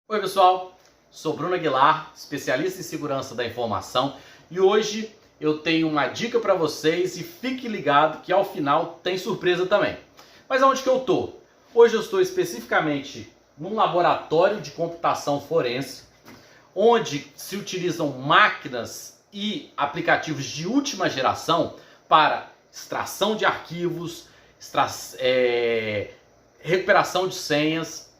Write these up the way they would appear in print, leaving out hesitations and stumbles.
Oi pessoal, sou Bruno Aguilar, especialista em segurança da informação, e hoje eu tenho uma dica para vocês e fique ligado que ao final tem surpresa também. Mas aonde que eu estou? Hoje eu estou especificamente num laboratório de computação forense, onde se utilizam máquinas e aplicativos de última geração para extração de arquivos, recuperação de senhas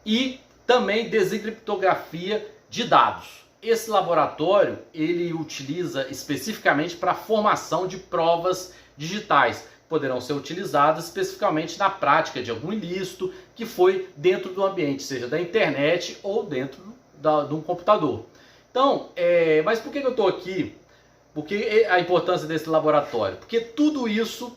e também desencriptografia de dados. Esse laboratório ele utiliza especificamente para a formação de provas digitais. Poderão ser utilizadas especificamente na prática de algum ilícito que foi dentro do ambiente, seja da internet ou dentro de um computador. Então, mas por que eu estou aqui? Porque a importância desse laboratório? Porque tudo isso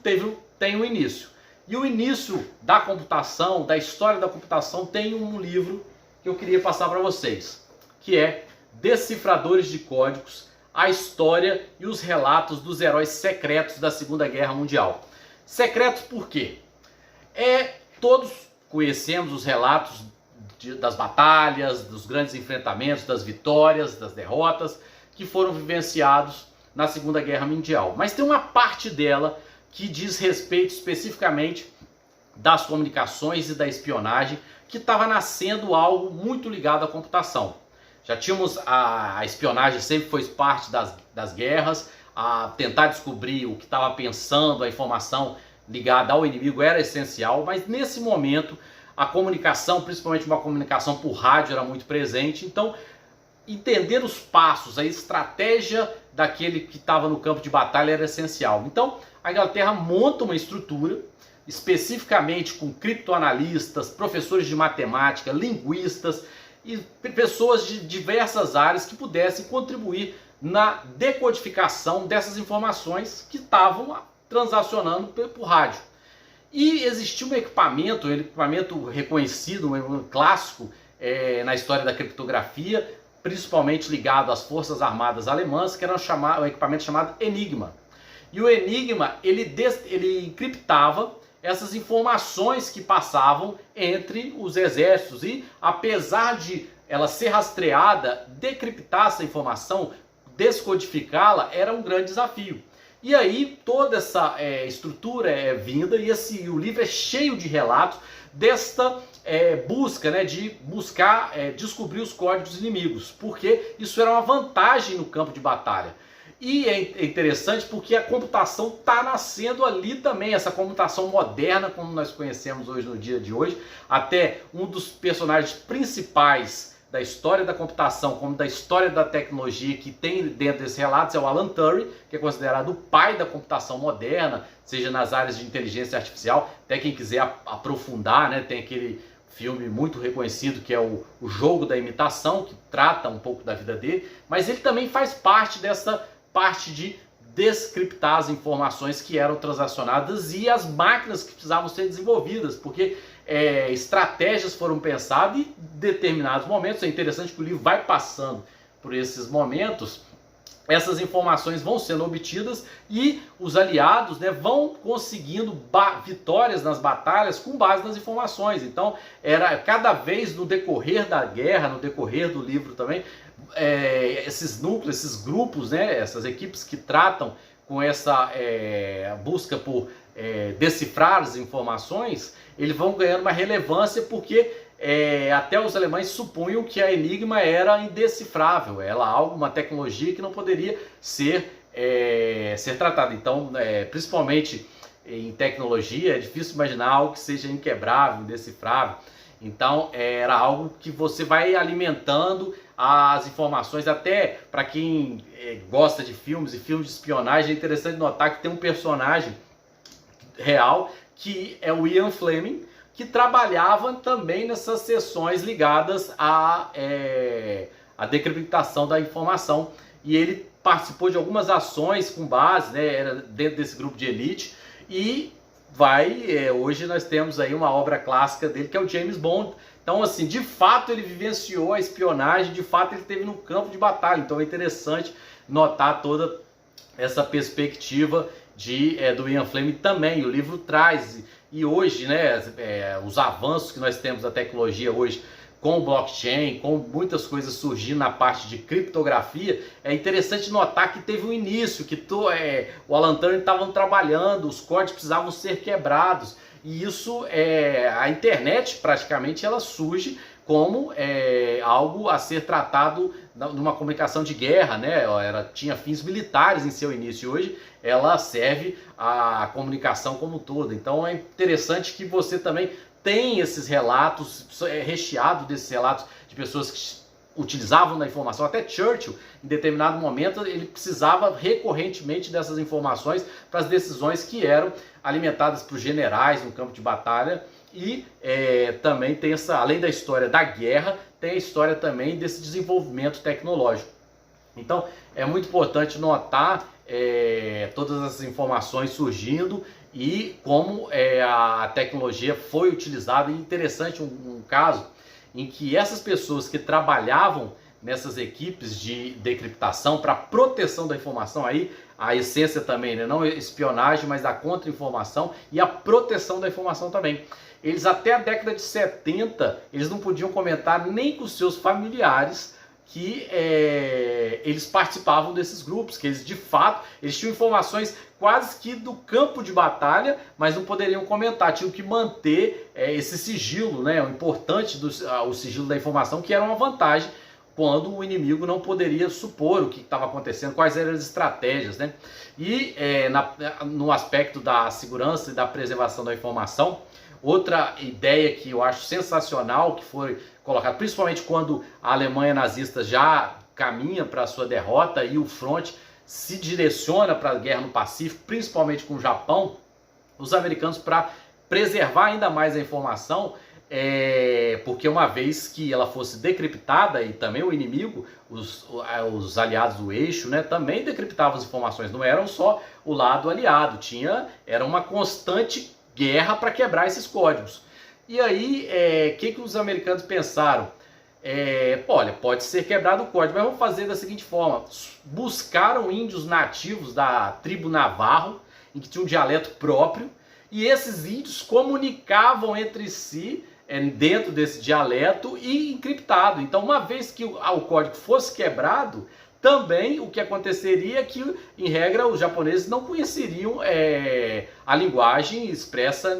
tem um início. E o início da computação, da história da computação, tem um livro que eu queria passar para vocês, que é Decifradores de Códigos, a história e os relatos dos heróis secretos da Segunda Guerra Mundial. Secretos por quê? Todos conhecemos os relatos das batalhas, dos grandes enfrentamentos, das vitórias, das derrotas que foram vivenciados na Segunda Guerra Mundial. Mas tem uma parte dela que diz respeito especificamente das comunicações e da espionagem, que estava nascendo algo muito ligado à computação. Já tínhamos a espionagem, sempre foi parte das guerras, a tentar descobrir o que estava pensando, a informação ligada ao inimigo era essencial, mas nesse momento a comunicação, principalmente uma comunicação por rádio, era muito presente. Então, entender os passos, a estratégia daquele que estava no campo de batalha era essencial. Então, a Inglaterra monta uma estrutura, especificamente com criptoanalistas, professores de matemática, linguistas e pessoas de diversas áreas que pudessem contribuir na decodificação dessas informações que estavam transacionando por rádio. E existia um equipamento reconhecido, um clássico na história da criptografia, principalmente ligado às Forças Armadas Alemãs, que era um equipamento chamado Enigma. E o Enigma, ele encriptava essas informações que passavam entre os exércitos. E apesar de ela ser rastreada, decriptar essa informação, descodificá-la, era um grande desafio. E aí toda essa estrutura é vinda e o livro é cheio de relatos desta busca, de buscar descobrir os códigos inimigos, porque isso era uma vantagem no campo de batalha. E é interessante porque a computação está nascendo ali também, essa computação moderna, como nós conhecemos hoje no dia de hoje. Até um dos personagens principais da história da computação, como da história da tecnologia, que tem dentro desses relatos, é o Alan Turing, que é considerado o pai da computação moderna, seja nas áreas de inteligência artificial. Até quem quiser aprofundar, tem aquele filme muito reconhecido que é o Jogo da Imitação, que trata um pouco da vida dele, mas ele também faz parte dessa parte de descriptar as informações que eram transacionadas e as máquinas que precisavam ser desenvolvidas, porque estratégias foram pensadas em determinados momentos. É interessante que o livro vai passando por esses momentos, essas informações vão sendo obtidas e os aliados vão conseguindo vitórias nas batalhas com base nas informações. Então, era cada vez no decorrer da guerra, no decorrer do livro também, esses núcleos, esses grupos, essas equipes que tratam com essa busca por decifrar as informações, eles vão ganhando uma relevância porque até os alemães supunham que a Enigma era indecifrável, uma tecnologia que não poderia ser tratada. Então, principalmente em tecnologia, é difícil imaginar algo que seja inquebrável, indecifrável. Então, era algo que você vai alimentando as informações. Até para quem gosta de filmes e filmes de espionagem, é interessante notar que tem um personagem real que é o Ian Fleming, que trabalhava também nessas sessões ligadas à decriptação da informação. E ele participou de algumas ações com base, era dentro desse grupo de elite. E hoje nós temos aí uma obra clássica dele, que é o James Bond. Então, assim, de fato ele vivenciou a espionagem, de fato ele esteve no campo de batalha. Então é interessante notar toda essa perspectiva do Ian Fleming também. O livro traz, e hoje, os avanços que nós temos da tecnologia hoje com o blockchain, com muitas coisas surgindo na parte de criptografia, é interessante notar que teve um início, que o Alan Turing estava trabalhando, os códigos precisavam ser quebrados, e isso, a internet praticamente ela surge como algo a ser tratado numa comunicação de guerra, né? Ela tinha fins militares em seu início, hoje ela serve à comunicação como um todo. Então é interessante que você também tem esses relatos, recheado desses relatos de pessoas que utilizavam da informação. Até Churchill, em determinado momento, ele precisava recorrentemente dessas informações para as decisões que eram alimentadas por generais no campo de batalha. E também tem além da história da guerra, tem a história também desse desenvolvimento tecnológico. Então é muito importante notar todas essas informações surgindo e como a tecnologia foi utilizada. E interessante um caso em que essas pessoas que trabalhavam nessas equipes de decriptação para proteção da informação, aí a essência também, né? Não espionagem, mas a contra-informação e a proteção da informação também. Eles até a década de 70, eles não podiam comentar nem com seus familiares que eles participavam desses grupos, que eles de fato, eles tinham informações quase que do campo de batalha, mas não poderiam comentar, tinham que manter esse sigilo, né? O importante o sigilo da informação, que era uma vantagem quando o inimigo não poderia supor o que estava acontecendo, quais eram as estratégias, né? E no aspecto da segurança e da preservação da informação, outra ideia que eu acho sensacional, que foi colocada principalmente quando a Alemanha nazista já caminha para a sua derrota e o fronte se direciona para a guerra no Pacífico, principalmente com o Japão, os americanos, para preservar ainda mais a informação, porque uma vez que ela fosse decriptada, e também o inimigo, os aliados do eixo, né, também decriptavam as informações, não eram só o lado aliado, era uma constante guerra para quebrar esses códigos. E aí, que os americanos pensaram? Olha, pode ser quebrado o código, mas vamos fazer da seguinte forma: buscaram índios nativos da tribo Navarro, em que tinha um dialeto próprio, e esses índios comunicavam entre si dentro desse dialeto e encriptado. Então, uma vez que o código fosse quebrado, também o que aconteceria é que, em regra, os japoneses não conheceriam a linguagem expressa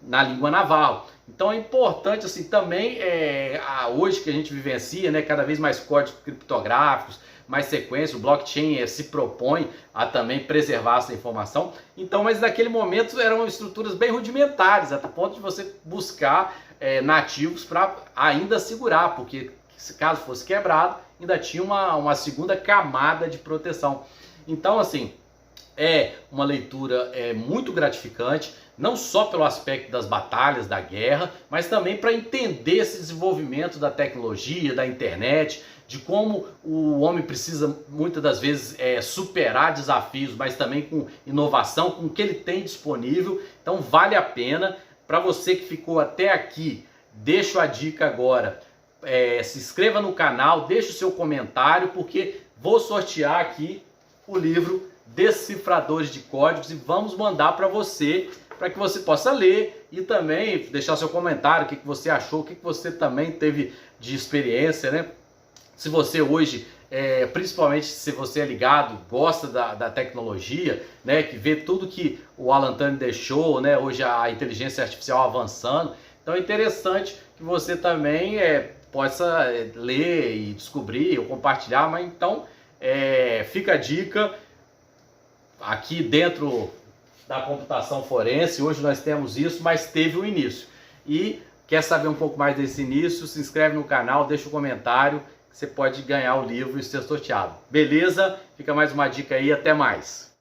na língua naval. Então é importante assim também, hoje que a gente vivencia, né, cada vez mais códigos criptográficos, mais sequência, o blockchain se propõe a também preservar essa informação. Então, mas naquele momento eram estruturas bem rudimentares, até o ponto de você buscar nativos para ainda segurar, porque se caso fosse quebrado, ainda tinha uma segunda camada de proteção. Então, assim, é uma leitura muito gratificante, não só pelo aspecto das batalhas, da guerra, mas também para entender esse desenvolvimento da tecnologia, da internet, de como o homem precisa muitas das vezes superar desafios, mas também com inovação, com o que ele tem disponível. Então vale a pena. Para você que ficou até aqui, deixo a dica agora. Se inscreva no canal, deixe o seu comentário, porque vou sortear aqui o livro Decifradores de Códigos e vamos mandar para você, para que você possa ler e também deixar seu comentário, o que você achou, o que você também teve de experiência, né? Se você hoje, principalmente se você é ligado, gosta da tecnologia, né, que vê tudo que o Alan Turing deixou, né, hoje a inteligência artificial avançando, então é interessante que você também possa ler e descobrir ou compartilhar. Mas então fica a dica aqui dentro da computação forense. Hoje nós temos isso, mas teve um início. E quer saber um pouco mais desse início? Se inscreve no canal, deixa um comentário, que você pode ganhar o livro e ser sorteado. Beleza? Fica mais uma dica aí, até mais.